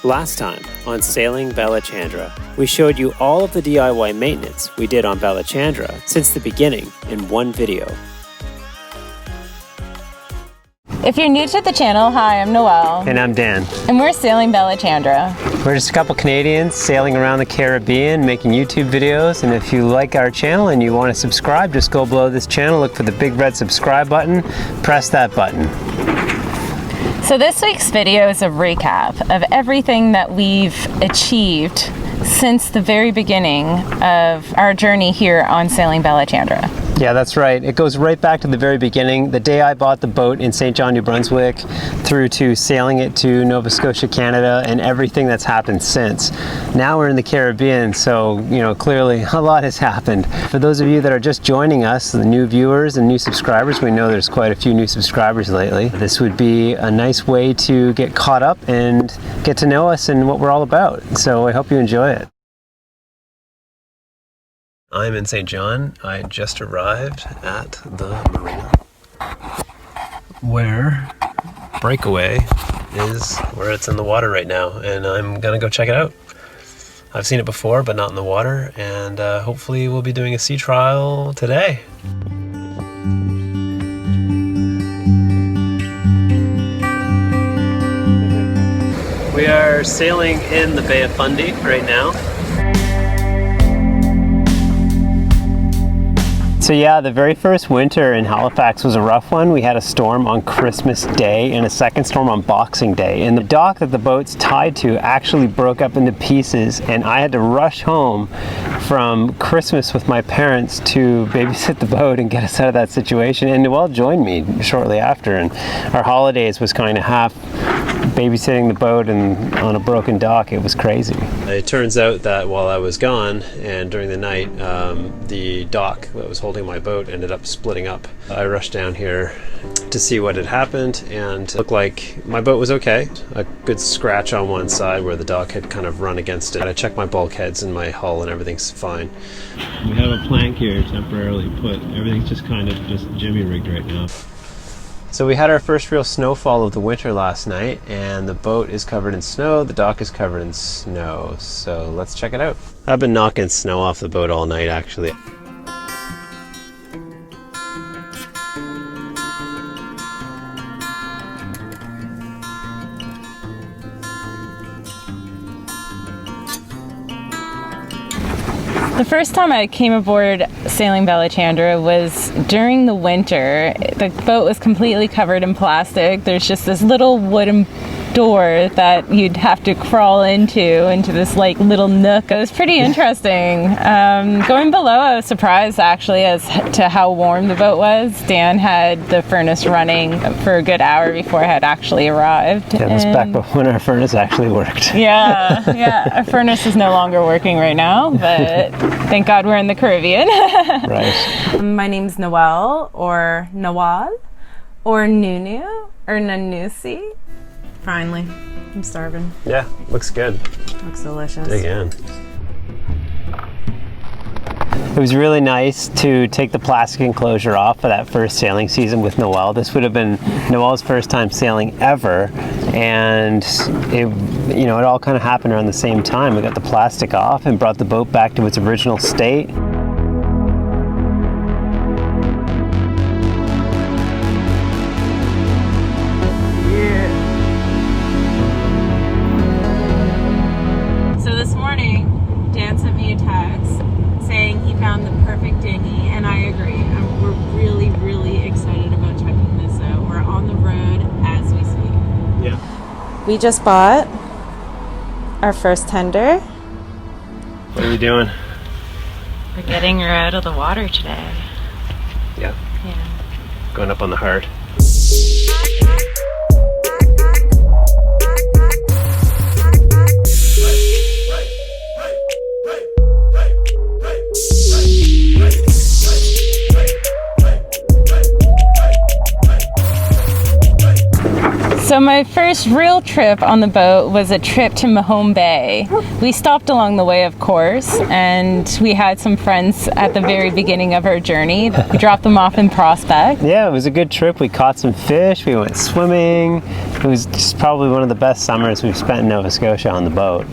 Last time on Sailing Balachandra, we showed you all of the DIY maintenance we did on Balachandra since the beginning in one video. If you're new to the channel, hi, I'm Noelle. And I'm Dan. And we're Sailing Balachandra. We're just a couple Canadians sailing around the Caribbean, making YouTube videos, and if you like our channel and you want to subscribe, just go below this channel, look for the big red subscribe button, press that button. So this week's video is a recap of everything that we've achieved since the very beginning of our journey here on Sailing Balachandra. Yeah, that's right. It goes right back to the very beginning. The day I bought the boat in St. John, New Brunswick, through to sailing it to Nova Scotia, Canada, and everything that's happened since. Now we're in the Caribbean, so, you know, clearly a lot has happened. For those of you that are just joining us, the new viewers and new subscribers, we know there's quite a few new subscribers lately. This would be a nice way to get caught up and get to know us and what we're all about. So I hope you enjoy it. I'm in St. John. I just arrived at the marina where Breakaway is, where it's in the water right now, and I'm gonna go check it out. I've seen it before, but not in the water, and hopefully we'll be doing a sea trial today. We are sailing in the Bay of Fundy right now. So yeah, the very first winter in Halifax was a rough one. We had a storm on Christmas Day and a second storm on Boxing Day. And the dock that the boat's tied to actually broke up into pieces, and I had to rush home from Christmas with my parents to babysit the boat and get us out of that situation. And Noelle joined me shortly after, and our holidays was kind of half babysitting the boat and on a broken dock. It was crazy. It turns out that while I was gone and during the night, the dock that was holding my boat ended up splitting up. I rushed down here to see what had happened, and it looked like my boat was okay. A good scratch on one side where the dock had kind of run against it. I checked my bulkheads and my hull and everything's fine. We have a plank here temporarily put. Everything's just kind of jimmy rigged right now. So we had our first real snowfall of the winter last night, and the boat is covered in snow, the dock is covered in snow, so let's check it out. I've been knocking snow off the boat all night actually. The first time I came aboard Sailing Balachandra was during the winter. The boat was completely covered in plastic. There's just this little wooden door that you'd have to crawl into this like little nook. It was pretty interesting. Going below, I was surprised actually as to how warm the boat was. Dan had the furnace running for a good hour before I had actually arrived. Yeah, that's back when our furnace actually worked. Yeah, our furnace is no longer working right now, but thank God we're in the Caribbean. Right. My name's Noelle, or Nawal, or Nunu, or Nanusi. Finally, I'm starving. Yeah, looks good. Looks delicious. Dig in. It was really nice to take the plastic enclosure off for that first sailing season with Noelle. This would have been Noelle's first time sailing ever, and it all kind of happened around the same time. We got the plastic off and brought the boat back to its original state. We just bought our first tender. What are we doing? We're getting her out of the water today. Yeah. Yeah. Going up on the heart. So So my first real trip on the boat was a trip to Mahone Bay. We stopped along the way, of course, and we had some friends at the very beginning of our journey. We dropped them off in Prospect. Yeah, it was a good trip. We caught some fish, we went swimming. It was just probably one of the best summers we've spent in Nova Scotia on the boat.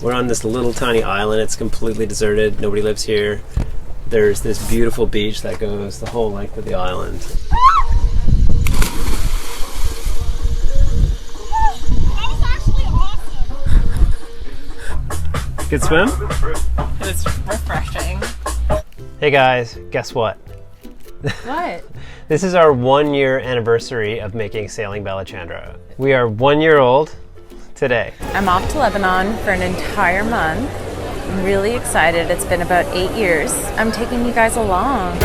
We're on this little tiny island. It's completely deserted. Nobody lives here. There's this beautiful beach that goes the whole length of the island. That was actually awesome. Good swim? It was refreshing. Hey guys, guess what? What? This is our 1 year anniversary of making Sailing Balachandra. We are 1 year old today. I'm off to Lebanon for an entire month. I'm really excited. It's been about 8 years. I'm taking you guys along.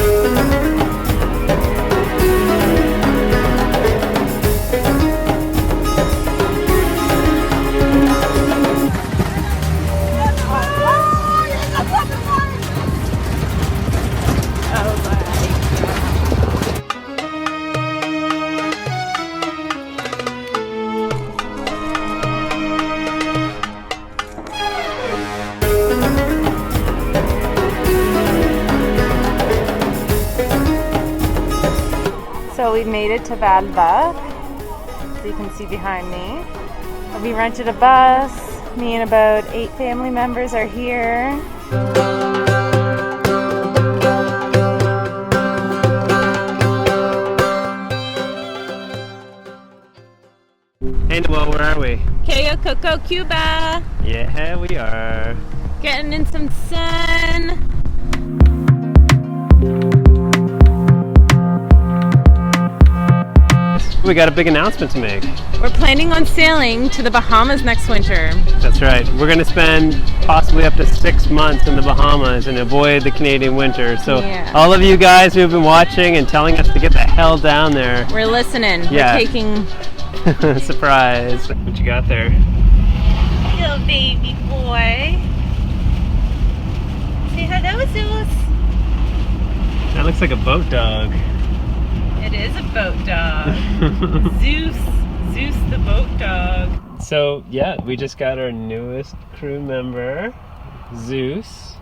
So we made it to Valva, so you can see behind me. We rented a bus. Me and about 8 family members are here. Hey Noel, where are we? CAYO, COCO, CUBA. Yeah, we are. Getting in some sun. We got a big announcement to make. We're planning on sailing to the Bahamas next winter. That's right. We're going to spend possibly up to 6 months in the Bahamas and avoid the Canadian winter. So Yeah. all of you guys who have been watching and telling us to get the hell down there. We're listening. Yeah. We're taking Surprise. What you got there? little baby boy. Say hello, Zeus. That looks like a boat dog. It is a boat dog. Zeus the boat dog. So yeah, we just got our newest crew member, ZEUS,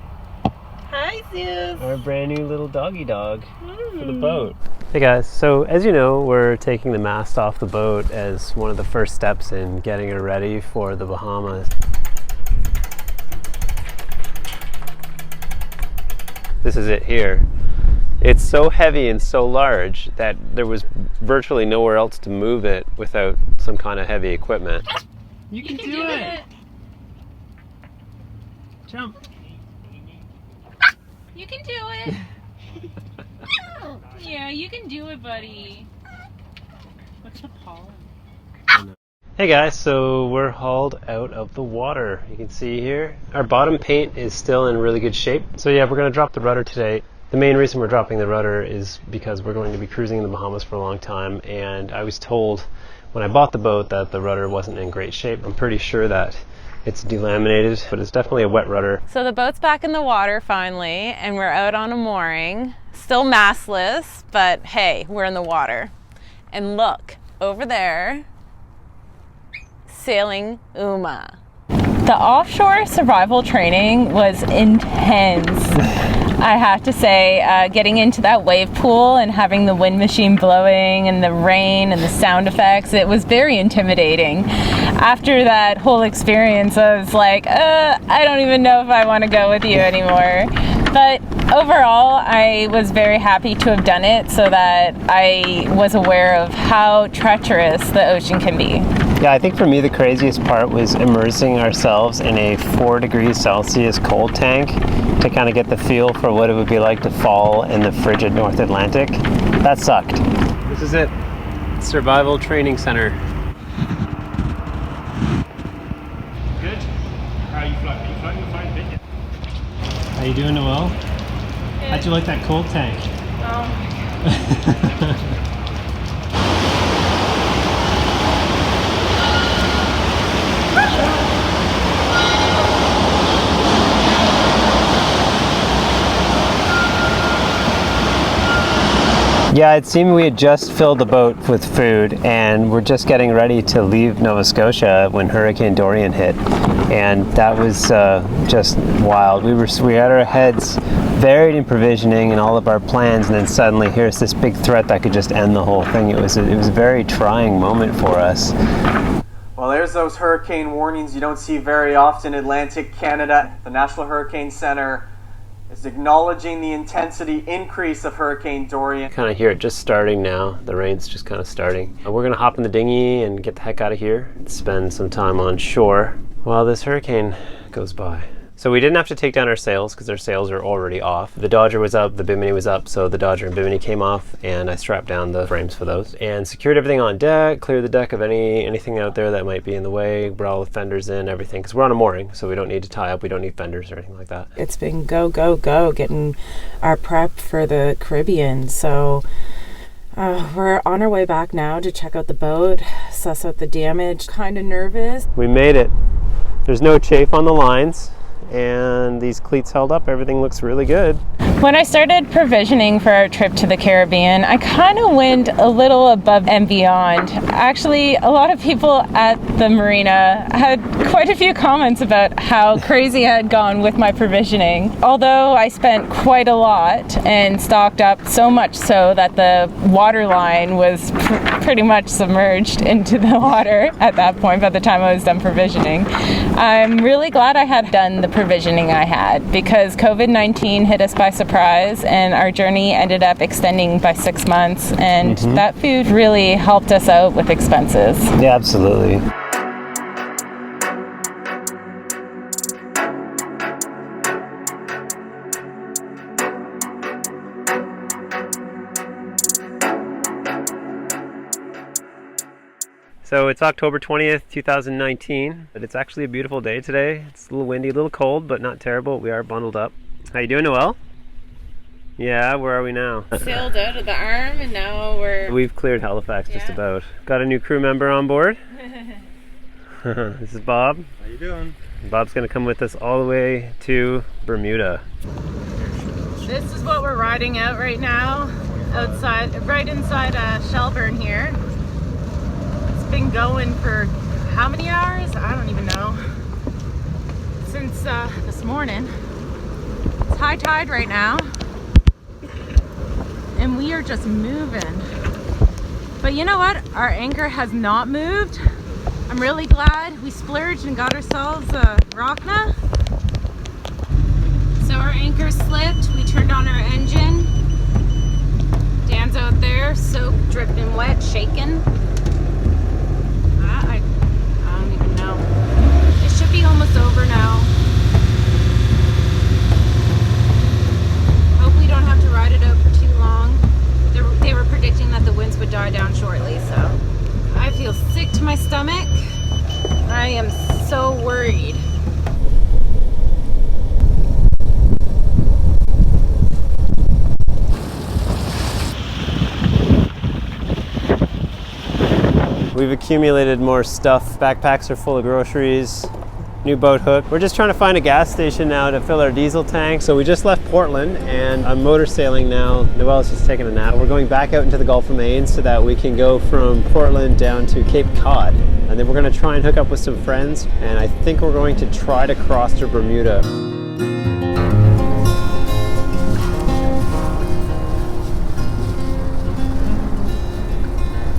Hi, Zeus. our brand new little doggy dog for the boat. Hey guys, so as you know, we're taking the mast off the boat as one of the first steps in getting it ready for the Bahamas. This is it here. It's so heavy and so large that there was virtually nowhere else to move it without some kind of heavy equipment. You can do it! Jump! You can do it. Yeah, you can do it, buddy. What's the pollen? Hey guys, so we're hauled out of the water. You can see here, our bottom paint is still in really good shape. So yeah, we're gonna drop the rudder today. The main reason we're dropping the rudder is because we're going to be cruising in the Bahamas for a long time, and I was told when I bought the boat that the rudder wasn't in great shape. I'm pretty sure that it's delaminated, but it's definitely a wet rudder. So the boat's back in the water finally, and we're out on a mooring. Still mastless, but hey, we're in the water. And look, over there, sailing Uma. The offshore survival training was intense. I have to say, getting into that wave pool and having the wind machine blowing and the rain and the sound effects, it was very intimidating. After that whole experience, I was like, I don't even know if I want to go with you anymore. But overall, I was very happy to have done it so that I was aware of how treacherous the ocean can be. Yeah, I think for me the craziest part was immersing ourselves in a 4 degrees Celsius cold tank to kind of get the feel for what it would be like to fall in the frigid North Atlantic. That sucked. This is it. Survival Training Center. Good. How are you floating? Are you floating or flying big? How you doing, Noelle? How'd you like that cold tank? Oh. Yeah, it seemed we had just filled the boat with food and we're just getting ready to leave Nova Scotia when Hurricane Dorian hit. And that was just wild. We had our heads buried in provisioning and all of our plans, and then suddenly here's this big threat that could just end the whole thing. It was a very trying moment for us. Well, there's those hurricane warnings you don't see very often in Atlantic Canada. The National Hurricane Center is acknowledging the intensity increase of Hurricane Dorian. Kind of hear it just starting now. The rain's just kind of starting. We're gonna hop in the dinghy and get the heck out of here and spend some time on shore while this hurricane goes by. So we didn't have to take down our sails because our sails are already off. The Dodger was up, the Bimini was up, so the Dodger and Bimini came off and I strapped down the frames for those and secured everything on deck, cleared the deck of anything out there that might be in the way, brought all the fenders in, everything, because we're on a mooring, so we don't need to tie up, we don't need fenders or anything like that. It's been go, go, go getting our prep for the Caribbean, so we're on our way back now to check out the boat, suss out the damage. Kind of nervous. We made it. There's no chafe on the lines, and these cleats held up. Everything looks really good. When I started provisioning for our trip to the Caribbean, I kind of went a little above and beyond. Actually, a lot of people at the marina had quite a few comments about how crazy I had gone with my provisioning. Although I spent quite a lot and stocked up, so much so that the water line was pretty much submerged into the water at that point by the time I was done provisioning. I'm really glad I had done the provisioning I had, because COVID-19 hit us by surprise and our journey ended up extending by 6 months, and that food really helped us out with expenses. Yeah, absolutely. So it's October 20th, 2019, but it's actually a beautiful day today. It's a little windy, a little cold, but not terrible. We are bundled up. How you doing, Noelle? Yeah, where are we now? Sailed out of the arm and now We've cleared Halifax just about. Got a new crew member on board. This is Bob. How you doing? Bob's gonna come with us all the way to Bermuda. This is what we're riding out right now, outside, right inside Shelburne here. It's been going for how many hours? I don't even know. Since this morning. It's high tide right now, and we are just moving. But you know what? Our anchor has not moved. I'm really glad we splurged and got ourselves a Rockna. So our anchor slipped. We turned on our engine. Dan's out there, soaked, dripping wet, shaking. I don't even know. It should be almost over now. Hope we don't have to ride it out for too long. They were predicting that the winds would die down shortly, so I feel sick to my stomach. I am so worried. We've accumulated more stuff. Backpacks are full of groceries. New boat hook. We're just trying to find a gas station now to fill our diesel tank. So we just left Portland and I'm motor sailing now. Noelle's just taking a nap. We're going back out into the Gulf of Maine so that we can go from Portland down to Cape Cod. And then we're going to try and hook up with some friends, and I think we're going to try to cross to Bermuda.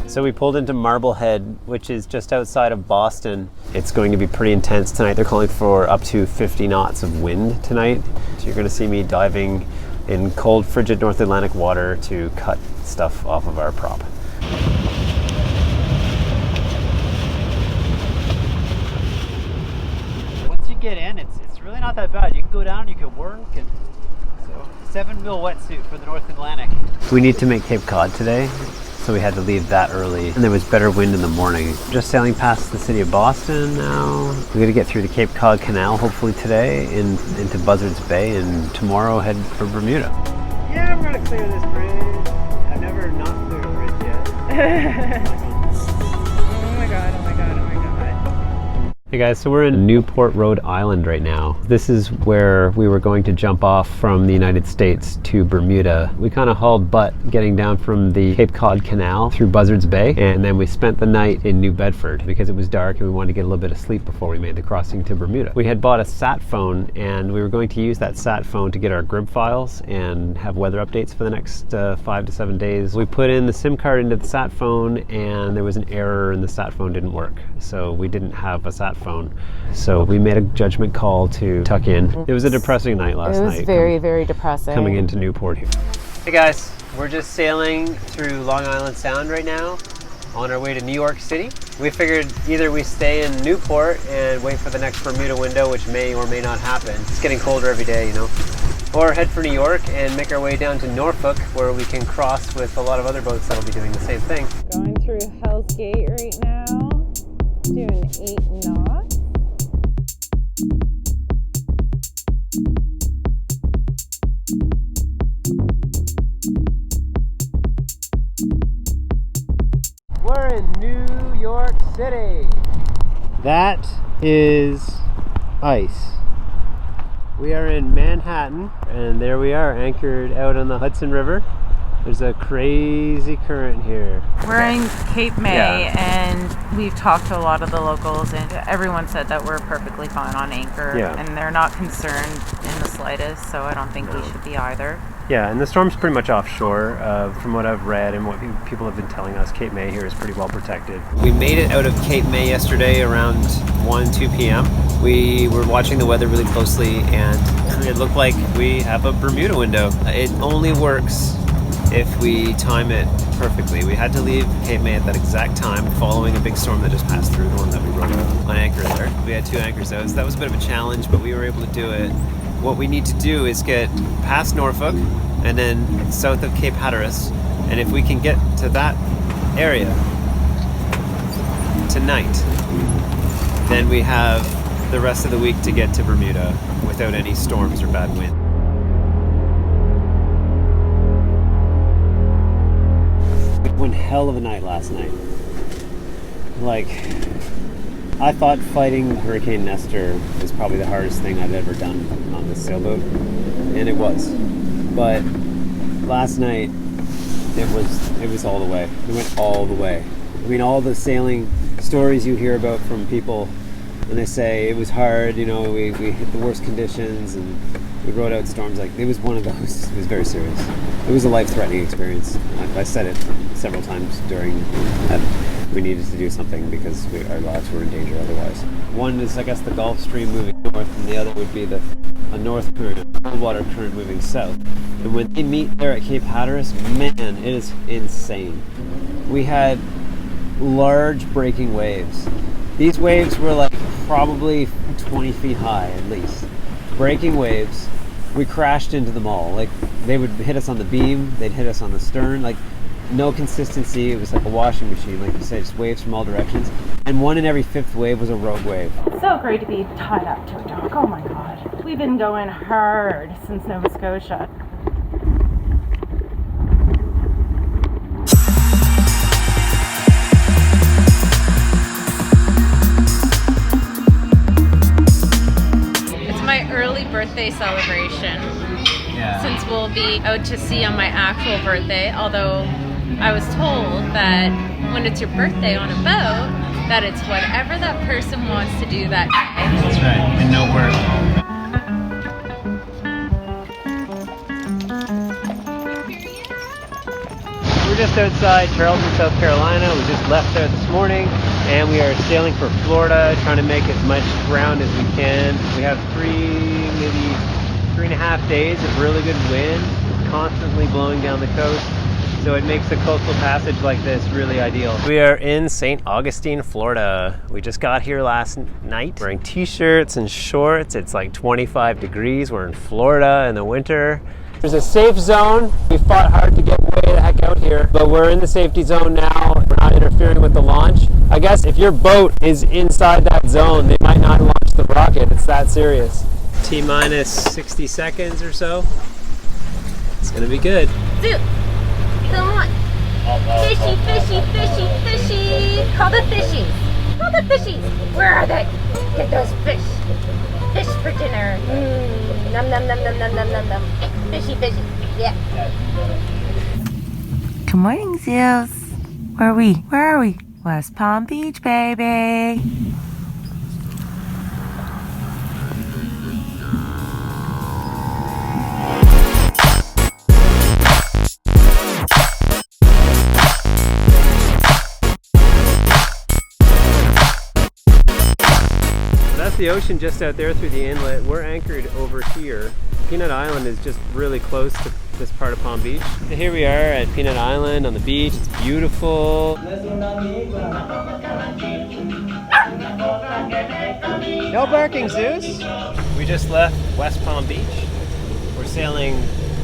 So we pulled into Marblehead, which is just outside of Boston. It's going to be pretty intense tonight. They're calling for up to 50 knots of wind tonight. So you're going to see me diving in cold, frigid North Atlantic water to cut stuff off of our prop. Once you get in, it's really not that bad. You can go down, you can work, and so 7 mil wetsuit for the North Atlantic. We need to make Cape Cod today, so we had to leave that early, and there was better wind in the morning. Just sailing past the city of Boston now. We're gonna get through the Cape Cod Canal hopefully today into Buzzards Bay, and tomorrow head for Bermuda. Yeah, we're gonna clear this bridge. I've never not cleared a bridge yet. Oh my god, oh my god, oh my god. Hey guys, so we're in Newport, Rhode Island right now. This is where we were going to jump off from the United States to Bermuda. We kind of hauled butt getting down from the Cape Cod Canal through Buzzards Bay, and then we spent the night in New Bedford because it was dark and we wanted to get a little bit of sleep before we made the crossing to Bermuda. We had bought a sat phone, and we were going to use that sat phone to get our GRIB files and have weather updates for the next 5 to 7 days. We put in the SIM card into the sat phone, and there was an error and the sat phone didn't work. So we didn't have a sat phone. So we made a judgment call to tuck in. It was a depressing night last night. It was very, very depressing. Coming into Newport here. Hey guys, we're just sailing through Long Island Sound right now on our way to New York City. We figured either we stay in Newport and wait for the next Bermuda window, which may or may not happen. It's getting colder every day, you know. Or head for New York and make our way down to Norfolk, where we can cross with a lot of other boats that'll be doing the same thing. Going through Hell's Gate right now, doing 8 knots. We're in New York City. That is ice. We are in Manhattan, and there we are, anchored out on the Hudson River. There's a crazy current here. We're in Cape May, and we've talked to a lot of the locals, and everyone said that we're perfectly fine on anchor, and they're not concerned in the slightest, so I don't think we should be either. Yeah, and the storm's pretty much offshore. From what I've read and what people have been telling us, Cape May here is pretty well protected. We made it out of Cape May yesterday around 2 p.m. We were watching the weather really closely, and it looked like we have a Bermuda window. It only works if we time it perfectly. We had to leave Cape May at that exact time following a big storm that just passed through, the one that we rode on anchor there. We had 2 anchors out, so that was a bit of a challenge, but we were able to do it. What we need to do is get past Norfolk and then south of Cape Hatteras, and if we can get to that area tonight, then we have the rest of the week to get to Bermuda without any storms or bad wind. One hell of a night last night. Like, I thought fighting Hurricane Nestor was probably the hardest thing I've ever done on this sailboat, and it was. But last night, it was all the way. It went all the way. I mean, all the sailing stories you hear about from people, and they say it was hard, you know, we hit the worst conditions, and we rode out storms. Like, it was one of those. It was very serious. It was a life-threatening experience. I said it several times during that. We needed to do something because our lives were in danger otherwise. One is, I guess, the Gulf Stream moving north, and the other would be a north current, cold water current moving south. And when they meet there at Cape Hatteras, man, it is insane. We had large breaking waves. These waves were like probably 20 feet high at least. Breaking waves. We crashed into them all. Like, they would hit us on the beam, they'd hit us on the stern, like no consistency. It was like a washing machine, like you said, just waves from all directions. And 1 in every 5th wave was a rogue wave. So great to be tied up to a dock. Oh my god. We've been going hard since Nova Scotia. It's my early birthday celebration. Since we'll be out to sea on my actual birthday, although I was told that when it's your birthday on a boat, that it's whatever that person wants to do that day. That's right, and no work. We're just outside Charleston, South Carolina. We just left there this morning, and we are sailing for Florida, trying to make as much ground as we can. We have maybe 3.5 days of really good wind, constantly blowing down the coast. So it makes a coastal passage like this really ideal. We are in St. Augustine, Florida. We just got here last night wearing t-shirts and shorts. It's like 25 degrees. We're in Florida in the winter. There's a safe zone. We fought hard to get way the heck out here, but we're in the safety zone now. We're not interfering with the launch. I guess if your boat is inside that zone, they might not launch the rocket. It's that serious. T-minus 60 seconds or so. It's gonna be good. Dude, come on. Fishy, fishy, fishy, fishy. Call the fishies. Call the fishies. Where are they? Get those fish. Fish for dinner. Num num num num num num num num. Fishy, fishy. Yeah. Good morning, Zeus. Where are we? Where are we? West Palm Beach, baby. The ocean just out there through the inlet. We're anchored over here. Peanut Island is just really close to this part of Palm Beach. So here we are at Peanut Island on the beach. It's beautiful. No barking, Zeus. We just left West Palm Beach. We're sailing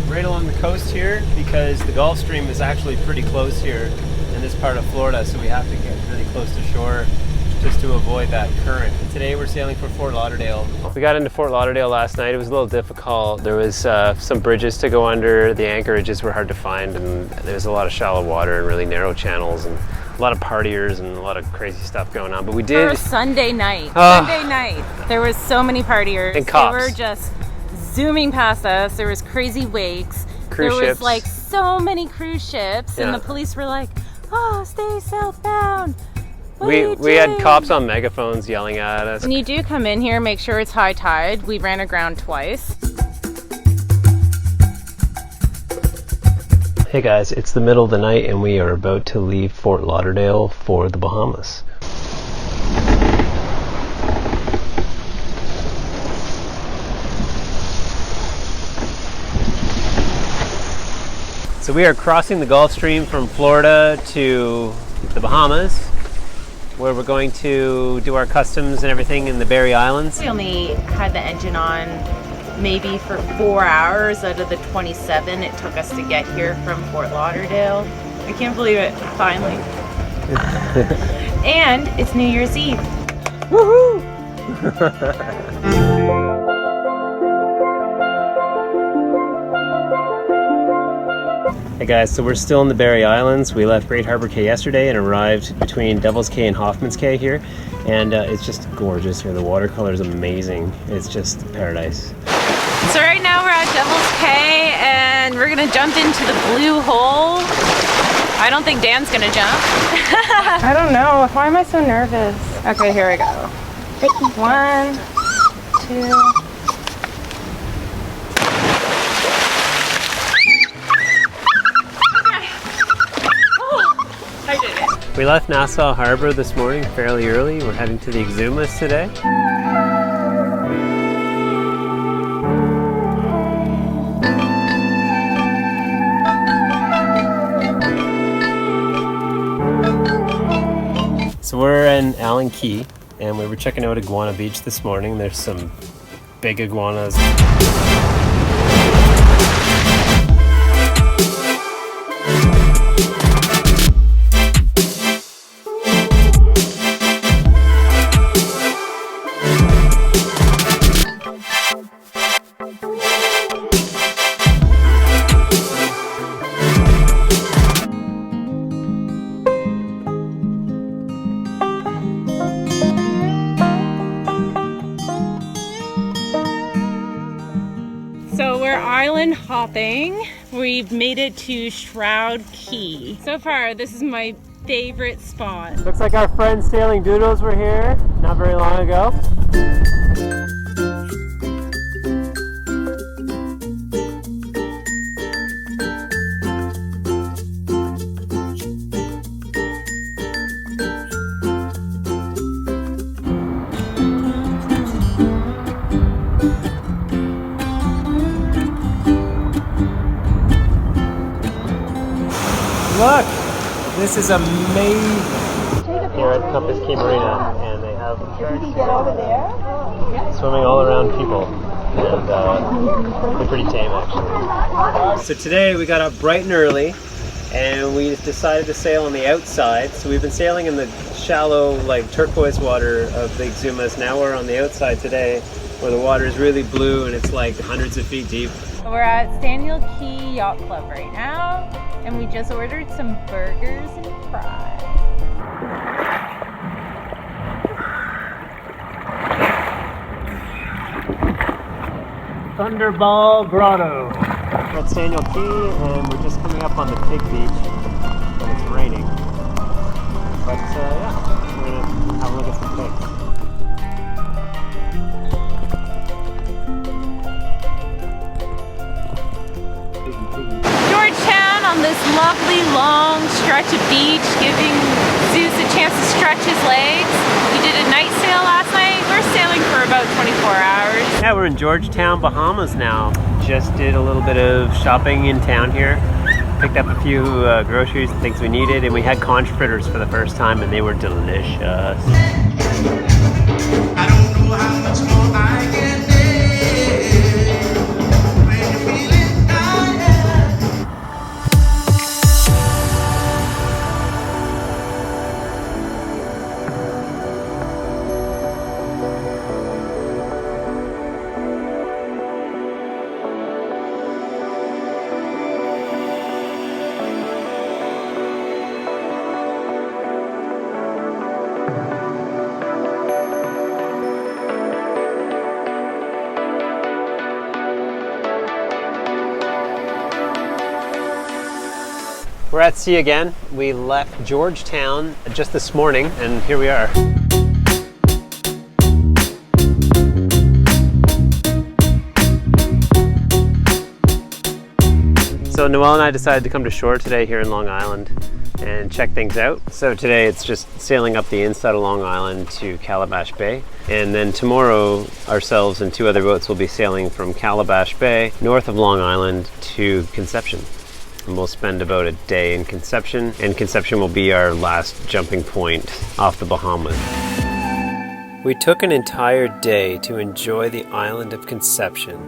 right along the coast here because the Gulf Stream is actually pretty close here in this part of Florida, so we have to get really close to shore just to avoid that current. And today we're sailing for Fort Lauderdale. We got into Fort Lauderdale last night. It was a little difficult. There was some bridges to go under. The anchorages were hard to find, and there was a lot of shallow water and really narrow channels and a lot of partiers and a lot of crazy stuff going on. But we did. For Sunday night. Sunday night. There was so many partiers. And cops. They were just zooming past us. There was crazy wakes. Cruise there was ships. like so many cruise ships, and the police were like, "Oh, stay southbound." We had cops on megaphones yelling at us. When you do come in here, make sure it's high tide. We ran aground twice. Hey guys, it's the middle of the night and we are about to leave Fort Lauderdale for the Bahamas. So we are crossing the Gulf Stream from Florida to the Bahamas, where we're going to do our customs and everything in the Berry Islands. We only had the engine on maybe for 4 hours out of the 27 it took us to get here from Fort Lauderdale. I can't believe it, finally. And it's New Year's Eve. Woohoo! Hey guys, so we're still in the Berry Islands. We left Great Harbor Cay yesterday and arrived between Devil's Cay and Hoffman's Cay here. And it's just gorgeous here. The watercolor is amazing. It's just paradise. So right now we're at Devil's Cay and we're gonna jump into the blue hole. I don't think Dan's gonna jump. I don't know. Why am I so nervous? Okay, here we go. 1, 2. We left Nassau Harbor this morning fairly early. We're heading to the Exumas today. So we're in Allen Key and we were checking out Iguana Beach this morning. There's some big iguanas. Island hopping. We've made it to Shroud Key. So far, this is my favorite spot. Looks like our friends sailing doodles were here not very long ago. Look! This is amazing! Here at Compass Key Marina, and they have swimming all around people, and they're pretty tame actually. So today we got up bright and early, and we decided to sail on the outside. So we've been sailing in the shallow, like turquoise water of the Exumas. Now we're on the outside today, where the water is really blue and it's like hundreds of feet deep. We're at Staniel Key Yacht Club right now, and we just ordered some burgers and fries. Thunderball Grotto. We're at Staniel Key, and we're just coming up on the Pig Beach, but it's raining. But yeah, we're gonna have a look at some pigs. Georgetown on this lovely long stretch of beach, giving Zeus a chance to stretch his legs. We did a night sail last night. We're sailing for about 24 hours. Yeah, we're in Georgetown, Bahamas now. Just did a little bit of shopping in town here. Picked up a few groceries and things we needed, and we had conch fritters for the first time, and they were delicious. I don't know how much more I can take when you're feeling tired. We're at sea again. We left Georgetown just this morning, and here we are. So Noelle and I decided to come to shore today here in Long Island and check things out. So today it's just sailing up the inside of Long Island to Calabash Bay. And then tomorrow ourselves and two other boats will be sailing from Calabash Bay north of Long Island to Conception. And we'll spend about a day in Conception, and Conception will be our last jumping point off the Bahamas. We took an entire day to enjoy the island of Conception.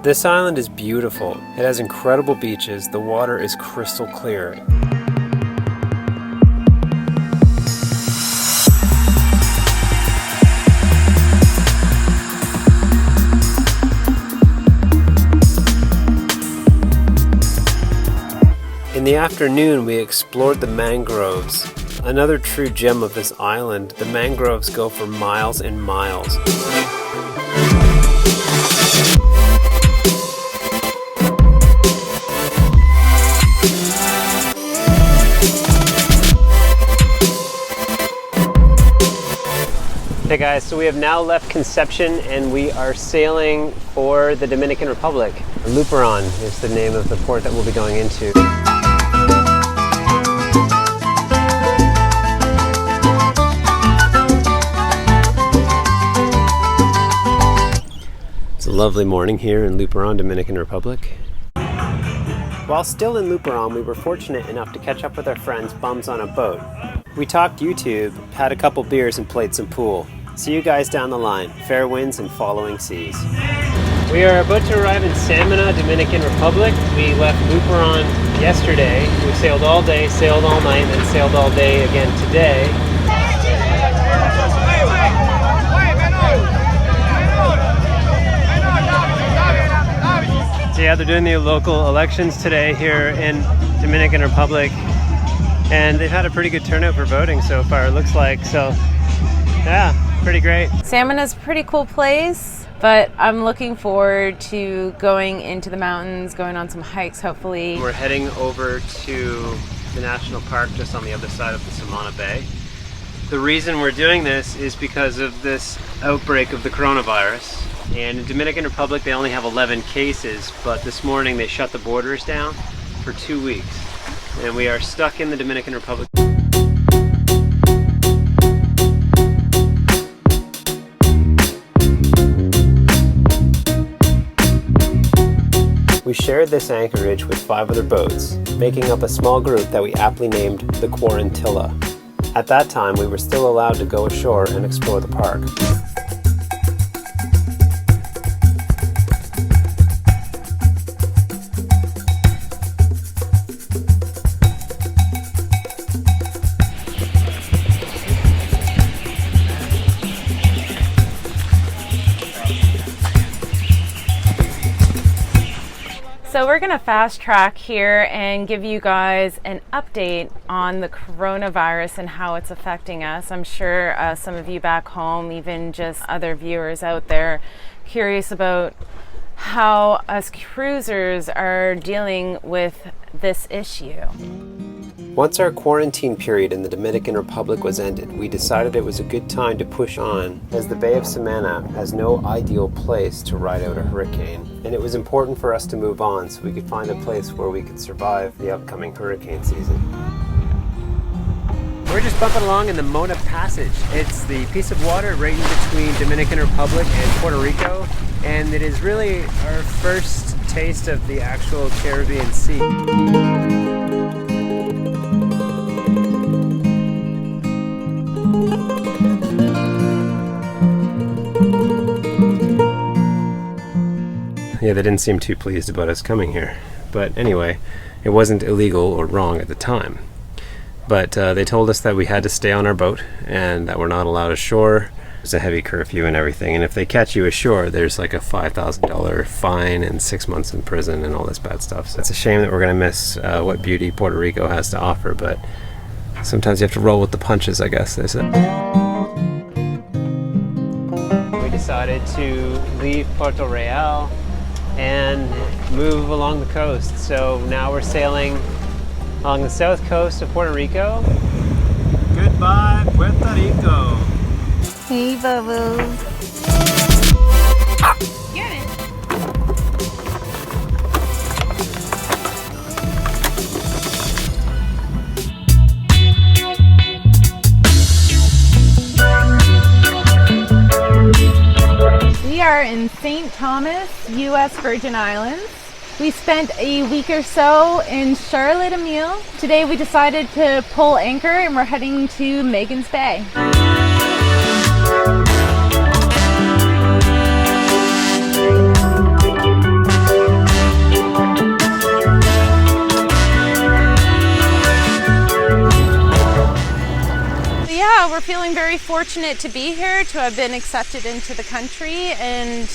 This island is beautiful. It has incredible beaches. The water is crystal clear. In the afternoon, we explored the mangroves. Another true gem of this island, the mangroves go for miles and miles. Hey guys, so we have now left Conception and we are sailing for the Dominican Republic. Luperon is the name of the port that we'll be going into. It's a lovely morning here in Luperon, Dominican Republic. While still in Luperon, we were fortunate enough to catch up with our friends bums on a boat. We talked YouTube, had a couple beers, and played some pool. See you guys down the line. Fair winds and following seas. We are about to arrive in Samana, Dominican Republic. We left Luperon yesterday. We sailed all day, sailed all night, and then sailed all day again today. So yeah, they're doing the local elections today here in Dominican Republic. And they've had a pretty good turnout for voting so far, it looks like. So yeah, pretty great. Samana's a pretty cool place, but I'm looking forward to going into the mountains, going on some hikes, hopefully. We're heading over to the national park just on the other side of the Samana Bay. The reason we're doing this is because of this outbreak of the coronavirus. And in Dominican Republic they only have 11 cases, but this morning they shut the borders down for 2 weeks. And we are stuck in the Dominican Republic. We shared this anchorage with 5 other boats, making up a small group that we aptly named the Quarantilla. At that time, we were still allowed to go ashore and explore the park. So we're gonna fast track here and give you guys an update on the coronavirus and how it's affecting us. I'm sure some of you back home, even just other viewers out there, curious about how us cruisers are dealing with this issue. Once our quarantine period in the Dominican Republic was ended, we decided it was a good time to push on, as the Bay of Samana has no ideal place to ride out a hurricane, and it was important for us to move on so we could find a place where we could survive the upcoming hurricane season. We're just bumping along in the Mona Passage. It's the piece of water right in between Dominican Republic and Puerto Rico, and it is really our first taste of the actual Caribbean Sea. Yeah, they didn't seem too pleased about us coming here. But anyway, it wasn't illegal or wrong at the time. But they told us that we had to stay on our boat and that we're not allowed ashore. There's a heavy curfew and everything. And if they catch you ashore, there's like a $5,000 fine and 6 months in prison and all this bad stuff. So it's a shame that we're going to miss what beauty Puerto Rico has to offer. But sometimes you have to roll with the punches, I guess they said. We decided to leave Puerto Real and move along the coast. So now we're sailing along the south coast of Puerto Rico. Goodbye, Puerto Rico. Hey, boo-boo. Get it. We are in St. Thomas, U.S. Virgin Islands. We spent a week or so in Charlotte-Emile. Today we decided to pull anchor and we're heading to Magens Bay. Yeah, we're feeling very fortunate to be here, to have been accepted into the country, and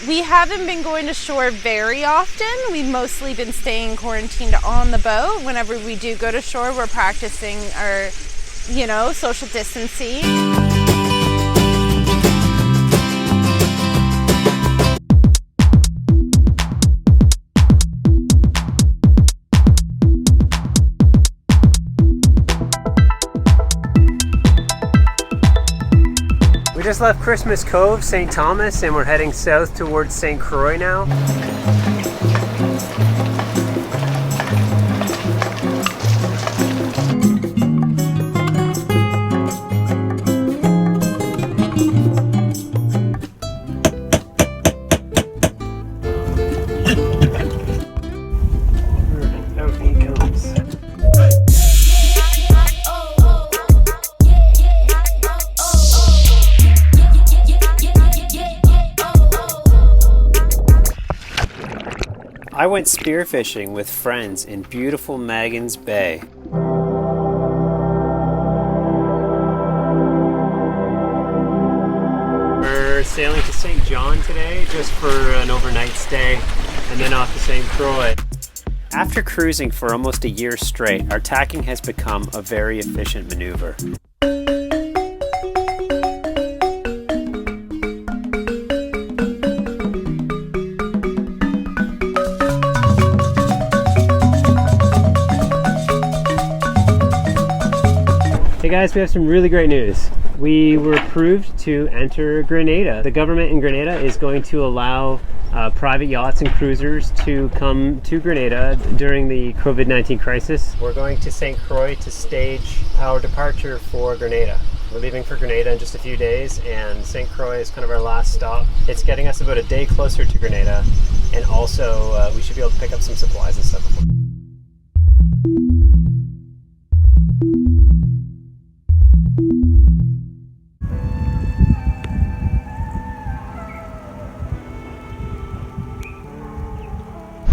we haven't been going to shore very often. We've mostly been staying quarantined on the boat. Whenever we do go to shore, we're practicing our, social distancing. We just left Christmas Cove, St. Thomas, and we're heading south towards St. Croix now. Out he comes. I went spearfishing with friends in beautiful Magens Bay. We're sailing to St. John today just for an overnight stay and then off to St. Croix. After cruising for almost a year straight, our tacking has become a very efficient maneuver. guys, we have some really great news. We were approved to enter Grenada. The government in Grenada is going to allow private yachts and cruisers to come to Grenada during the COVID-19 crisis. We're going to St. Croix to stage our departure for Grenada. We're leaving for Grenada in just a few days, and St. Croix is kind of our last stop. It's getting us about a day closer to Grenada, and also we should be able to pick up some supplies and stuff before.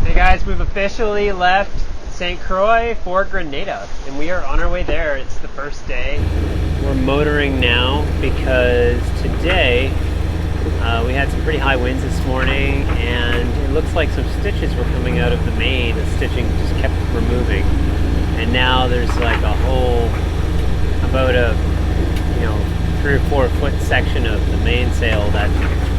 Hey guys, we've officially left St. Croix for Grenada, and we are on our way there. It's the first day. We're motoring now because today we had some pretty high winds this morning, and it looks like some stitches were coming out of the main. The stitching just kept removing, and now there's like a whole, about a 3 or 4 foot section of the mainsail that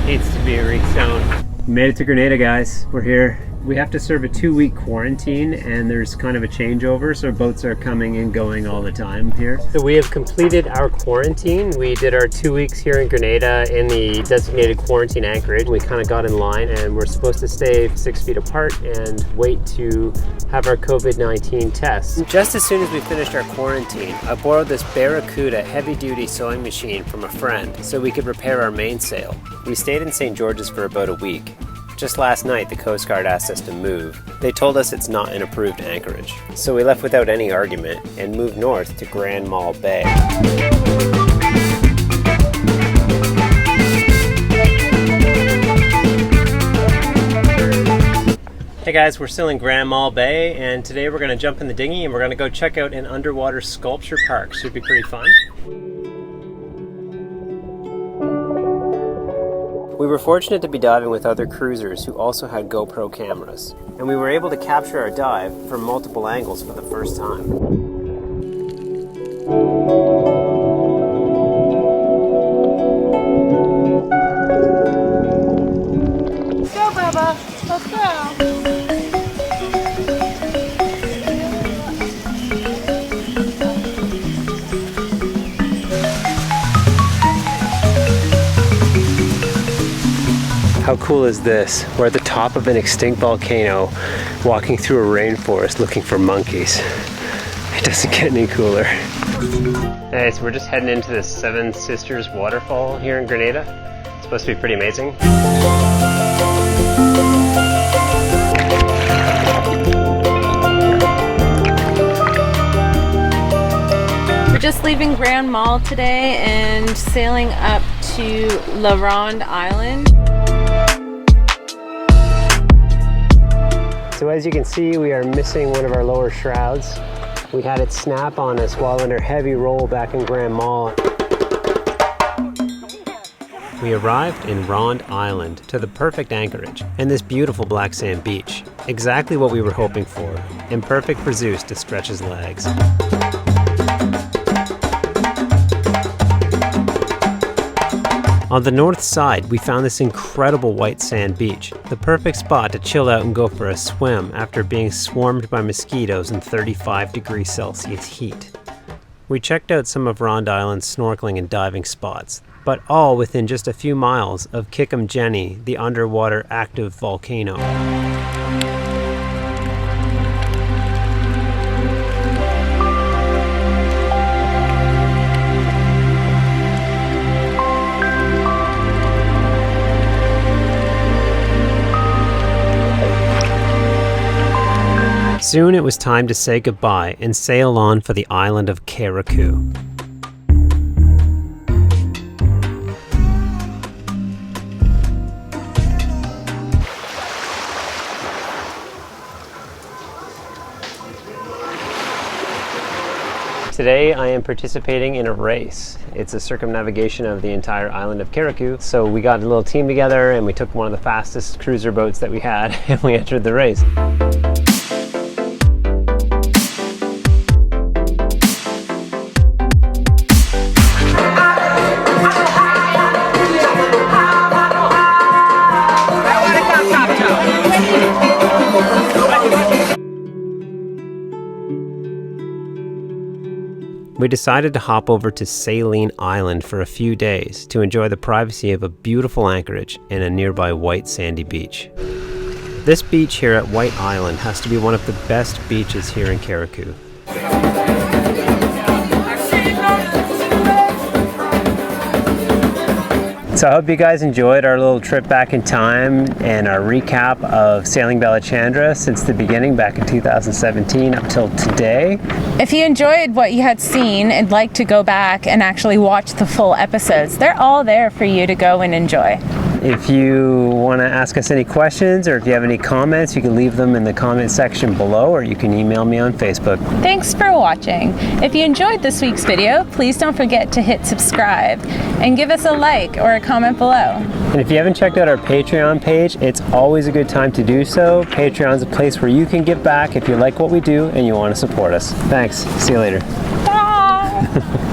needs to be resewn. We made it to Grenada, guys. We're here. We have to serve a 2-week quarantine, and there's kind of a changeover, so boats are coming and going all the time here. So we have completed our quarantine. We did our 2 weeks here in Grenada in the designated quarantine anchorage. We kind of got in line, and we're supposed to stay 6 feet apart and wait to have our COVID-19 test. Just as soon as we finished our quarantine, I borrowed this Barracuda heavy-duty sewing machine from a friend so we could repair our mainsail. We stayed in St. George's for about a week. Just last night, the Coast Guard asked us to move. They told us it's not an approved anchorage. So we left without any argument and moved north to Grand Mall Bay. Hey guys, we're still in Grand Mall Bay, and today we're going to jump in the dinghy and we're going to go check out an underwater sculpture park. Should be pretty fun. We were fortunate to be diving with other cruisers who also had GoPro cameras, and we were able to capture our dive from multiple angles for the first time. Let's go, Bubba. Let's go. How cool is this? We're at the top of an extinct volcano, walking through a rainforest looking for monkeys. It doesn't get any cooler. Hey, so we're just heading into the Seven Sisters waterfall here in Grenada. It's supposed to be pretty amazing. We're just leaving Grand Mall today and sailing up to RONDE Island. So as you can see, we are missing one of our lower shrouds. We had it snap on us while under heavy roll back in Grand Mall. We arrived in RONDE Island to the perfect anchorage and this beautiful black sand beach. Exactly what we were hoping for, and perfect for ZEUS to stretch his legs. On the north side, we found this incredible white sand beach, the perfect spot to chill out and go for a swim after being swarmed by mosquitoes in 35°C heat. We checked out some of RONDE Island's snorkeling and diving spots, but all within just a few miles of Kikumjeni, the underwater active volcano. Soon it was time to say goodbye and sail on for the island of Carriacou. Today I am participating in a race. It's a circumnavigation of the entire island of Carriacou. So we got a little team together and we took one of the fastest cruiser boats that we had and we entered the race. we decided to hop over to Saline Island for a few days to enjoy the privacy of a beautiful anchorage and a nearby white sandy beach. This beach here at White Island has to be one of the best beaches here in Carriacou. So I hope you guys enjoyed our little trip back in time and our recap of Sailing Balachandra since the beginning back in 2017 up till today. If you enjoyed what you had seen and like to go back and actually watch the full episodes, they're all there for you to go and enjoy. If you want to ask us any questions or if you have any comments, you can leave them in the comment section below or you can email me on Facebook. Thanks for watching. If you enjoyed this week's video, please don't forget to hit subscribe and give us a like or a comment below. And if you haven't checked out our Patreon page, it's always a good time to do so. Patreon's a place where you can give back if you like what we do and you want to support us. Thanks. See you later. Bye!